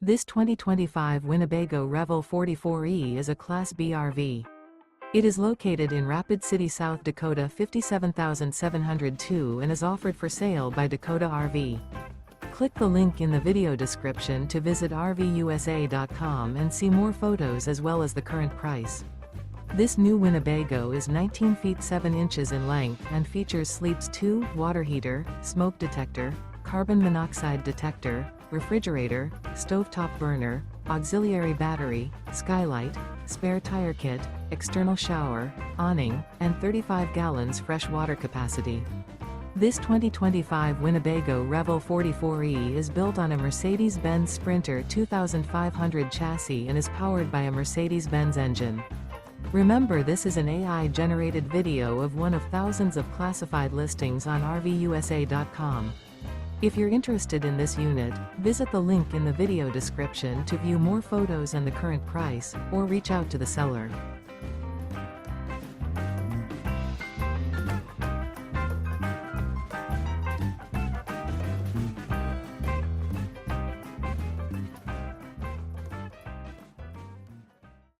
This 2025 Winnebago Revel 44E is a Class B RV. It is located in Rapid City, South Dakota 57702 and is offered for sale by Dakota RV. Click the link in the video description to visit RVUSA.com and see more photos as well as the current price. This new Winnebago is 19 feet 7 inches in length and features sleeps 2, water heater, smoke detector, carbon monoxide detector, refrigerator, stovetop burner, auxiliary battery, skylight, spare tire kit, external shower, awning, and 35 gallons fresh water capacity. This 2025 Winnebago Revel 44E is built on a Mercedes-Benz Sprinter 2500 chassis and is powered by a Mercedes-Benz engine. Remember, this is an AI-generated video of one of thousands of classified listings on RVUSA.com. If you're interested in this unit, visit the link in the video description to view more photos and the current price, or reach out to the seller.